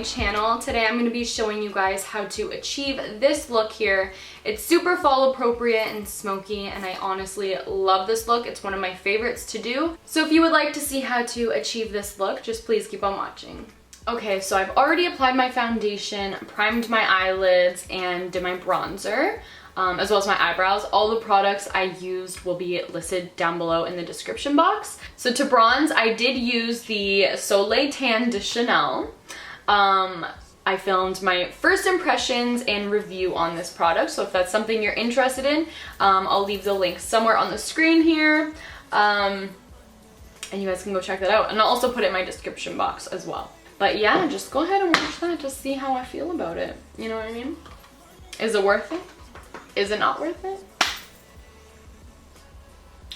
my channel. Today I'm going to be showing you guys how to achieve this look here. It's super fall appropriate and smoky, and I honestly love this look. It's one of my favorites to do. So if you would like to see how to achieve this look, just please keep on watching. Okay, so I've already applied my foundation, primed my eyelids, and did my bronzer, as well as my eyebrows. All the products I used will be listed down below in the description box. So to bronze, I did use the Soleil Tan De Chanel. I filmed my first impressions and review on this product, so if that's something you're interested in, I'll leave the link somewhere on the screen here, and you guys can go check that out. And I'll also put it in my description box as well. But yeah, just go ahead and watch that to see how I feel about it. You know what I mean? Is it worth it? Is it not worth it?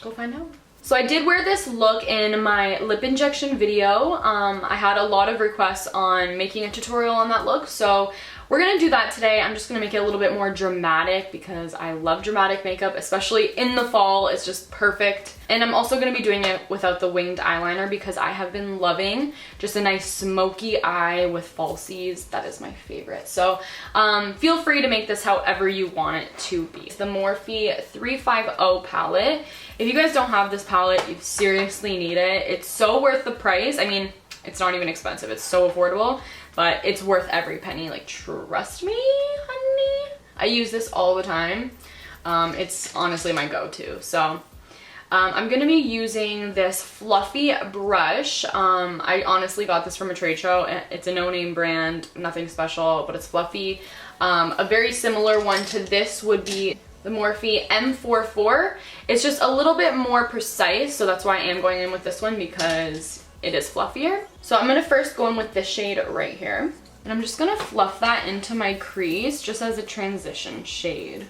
Go find out. So I did wear this look in my lip injection video. I had a lot of requests on making a tutorial on that look, so we're gonna do that today. I'm just gonna make it a little bit more dramatic because I love dramatic makeup, especially in the fall. It's just perfect. And I'm also gonna be doing it without the winged eyeliner because I have been loving just a nice smoky eye with falsies. That is my favorite. So feel free to make this however you want it to be. It's the Morphe 350 palette. If you guys don't have this palette, you seriously need it. It's so worth the price. I mean, it's not even expensive. It's so affordable, but it's worth every penny. Like, trust me, honey. I use this all the time. It's honestly my go-to. So I'm gonna be using this fluffy brush. I honestly got this from a trade show. It's a no-name brand, nothing special, but it's fluffy. A very similar one to this would be the Morphe M44. It's just a little bit more precise, so that's why I am going in with this one, because it is fluffier. So I'm gonna first go in with this shade right here, and I'm just gonna fluff that into my crease just as a transition shade.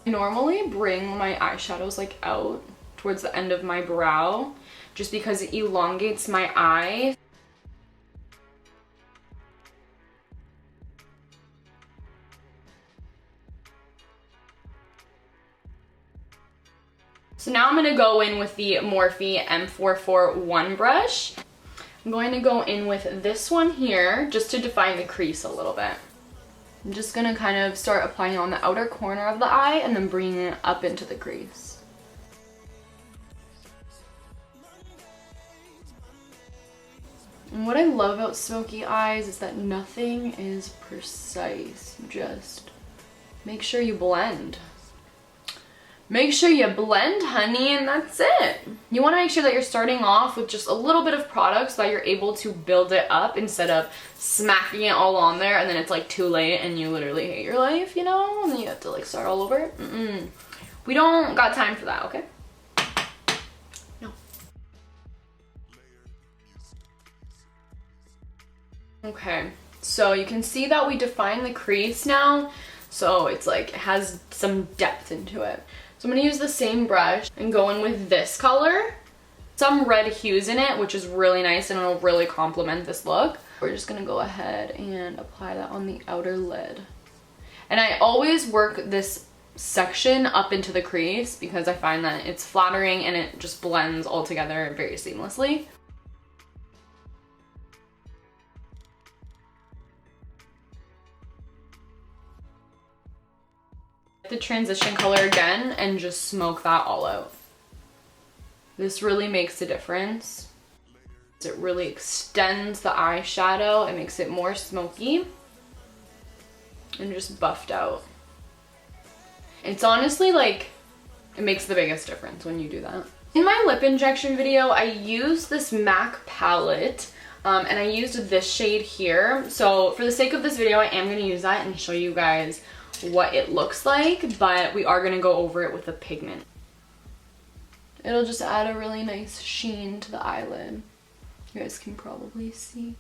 I normally bring my eyeshadows like out towards the end of my brow just because it elongates my eye. So now I'm gonna go in with the Morphe M441 brush. I'm going to go in with this one here just to define the crease a little bit. I'm just gonna kind of start applying it on the outer corner of the eye and then bringing it up into the crease. And what I love about smoky eyes is that nothing is precise. Just make sure you blend. Make sure you blend, honey, and that's it. You want to make sure that you're starting off with just a little bit of product so that you're able to build it up instead of smacking it all on there and then it's like too late and you literally hate your life, you know? And then you have to like start all over. We don't got time for that, okay? No. Okay, so you can see that we define the crease now. So it's like, it has some depth into it. So I'm gonna use the same brush and go in with this color. Some red hues in it, which is really nice and it'll really complement this look. We're just gonna go ahead and apply that on the outer lid. And I always work this section up into the crease because I find that it's flattering and it just blends all together very seamlessly. The transition color again and just smoke that all out. This really makes a difference. It really extends the eyeshadow. It makes it more smoky and just buffed out. It's honestly like, it makes the biggest difference when you do that. In my lip injection video, I used this MAC palette and I used this shade here. So for the sake of this video, I am gonna use that and show you guys what it looks like, but we are gonna go over it with a pigment. It'll just add a really nice sheen to the eyelid. You guys can probably see.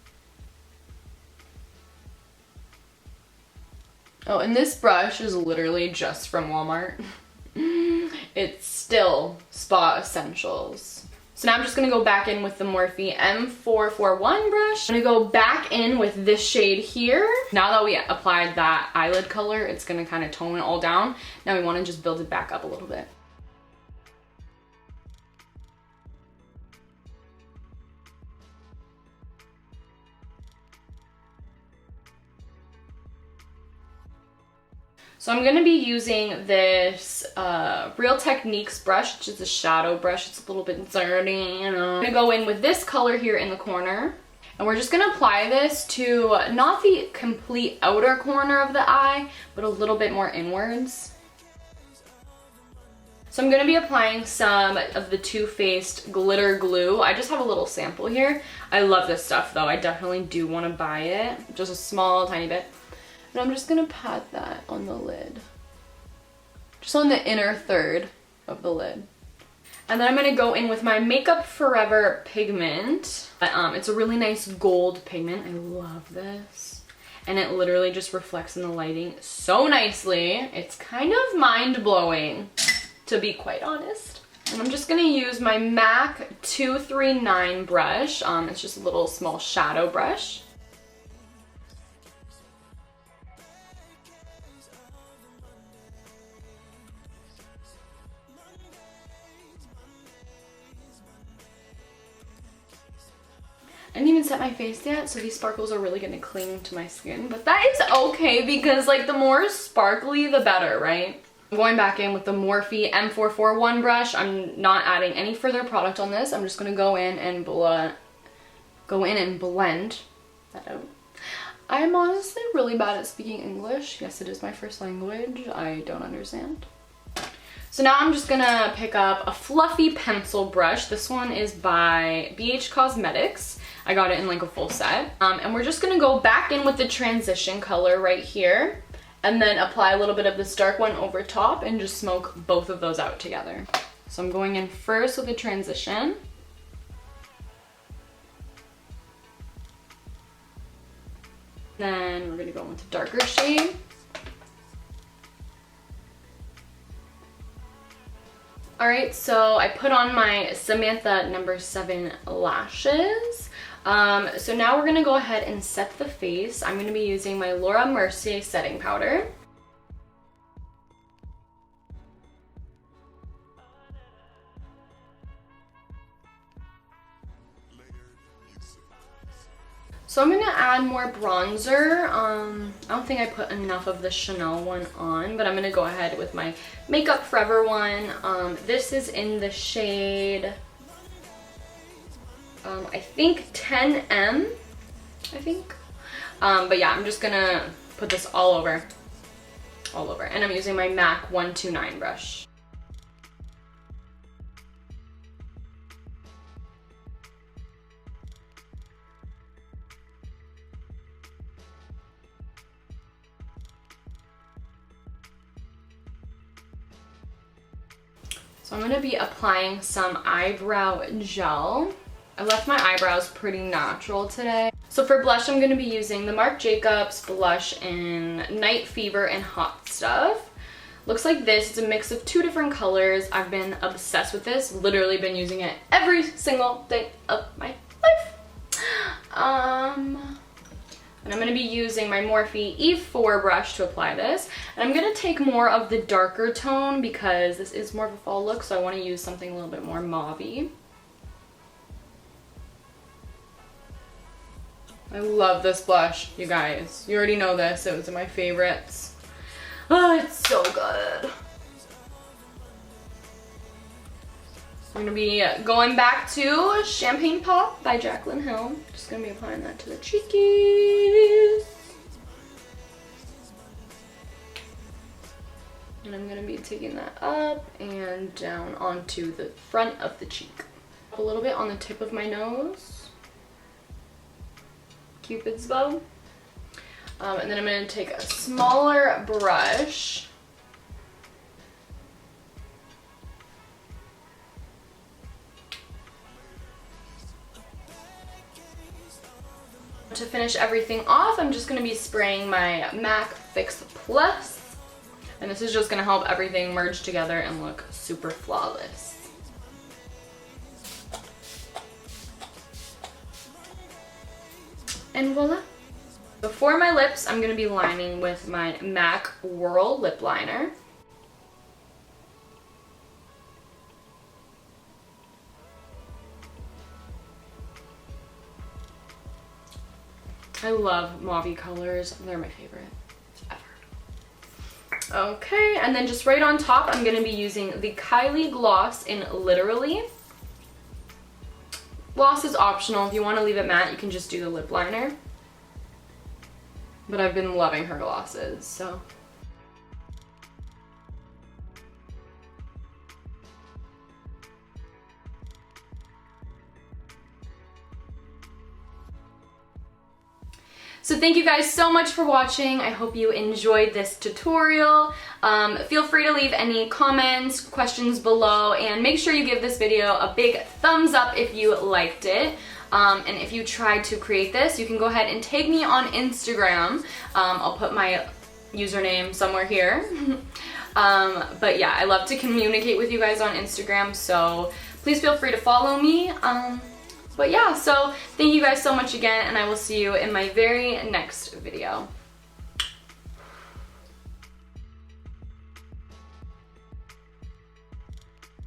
Oh, and this brush is literally just from Walmart. It's still Spa Essentials. So now I'm just gonna go back in with the Morphe M441 brush. I'm gonna go back in with this shade here. Now that we applied that eyelid color, it's gonna kind of tone it all down. Now we wanna just build it back up a little bit. So I'm going to be using this Real Techniques brush, which is a shadow brush. It's a little bit dirty, you know. I'm going to go in with this color here in the corner. And we're just going to apply this to not the complete outer corner of the eye, but a little bit more inwards. So I'm going to be applying some of the Too Faced glitter glue. I just have a little sample here. I love this stuff though. I definitely do want to buy it. Just a small tiny bit. And I'm just going to pat that on the lid. Just on the inner third of the lid. And then I'm going to go in with my Makeup Forever pigment. It's a really nice gold pigment. I love this. And it literally just reflects in the lighting so nicely. It's kind of mind-blowing, to be quite honest. And I'm just going to use my MAC 239 brush. It's just a little small shadow brush. I didn't even set my face yet, so these sparkles are really gonna cling to my skin. But that is okay because like the more sparkly, the better, right? I'm going back in with the Morphe M441 brush. I'm not adding any further product on this. I'm just gonna go in and blend that out. I'm honestly really bad at speaking English. Yes, it is my first language. I don't understand. So now I'm just gonna pick up a fluffy pencil brush. This one is by BECCA Cosmetics. I got it in like a full set. And we're just gonna go back in with the transition color right here and then apply a little bit of this dark one over top and just smoke both of those out together. So I'm going in first with the transition. Then we're gonna go in with a darker shade. Alright, so I put on my Samantha number 7 lashes. So now we're going to go ahead and set the face. I'm going to be using my Laura Mercier setting powder. So I'm going to add more bronzer. I don't think I put enough of the Chanel one on, but I'm going to go ahead with my Makeup Forever one. This is in the shade, I think 10M, I think. But yeah, I'm just going to put this all over. And I'm using my MAC 129 brush. So I'm going to be applying some eyebrow gel. I left my eyebrows pretty natural today. So for blush, I'm going to be using the Marc Jacobs blush in Night Fever and Hot Stuff. Looks like this. It's a mix of 2 different colors. I've been obsessed with this. Literally been using it every single day of my life. And I'm going to be using my Morphe E4 brush to apply this. And I'm going to take more of the darker tone because this is more of a fall look, so I want to use something a little bit more mauve-y. I love this blush, you guys. You already know this. It was in my favorites. Oh, it's so good. I'm going to be going back to Champagne Pop by Jaclyn Hill. Just going to be applying that to the cheekies. And I'm going to be taking that up and down onto the front of the cheek. A little bit on the tip of my nose. Cupid's bow. And then I'm going to take a smaller brush. To finish everything off, I'm just going to be spraying my MAC Fix Plus. And this is just going to help everything merge together and look super flawless. And voila. Before my lips, I'm going to be lining with my MAC Whirl Lipliner. I love mauve colors. They're my favorite ever. Okay, and then just right on top, I'm going to be using the Kylie Gloss in Literally. Gloss is optional. If you want to leave it matte, you can just do the lip liner. But I've been loving her glosses, so. So thank you guys so much for watching. I hope you enjoyed this tutorial. Feel free to leave any comments, questions below, and make sure you give this video a big thumbs up if you liked it. And if you tried to create this, you can go ahead and tag me on Instagram. I'll put my username somewhere here. But yeah, I love to communicate with you guys on Instagram, so please feel free to follow me. But yeah, so thank you guys so much again, and I will see you in my very next video.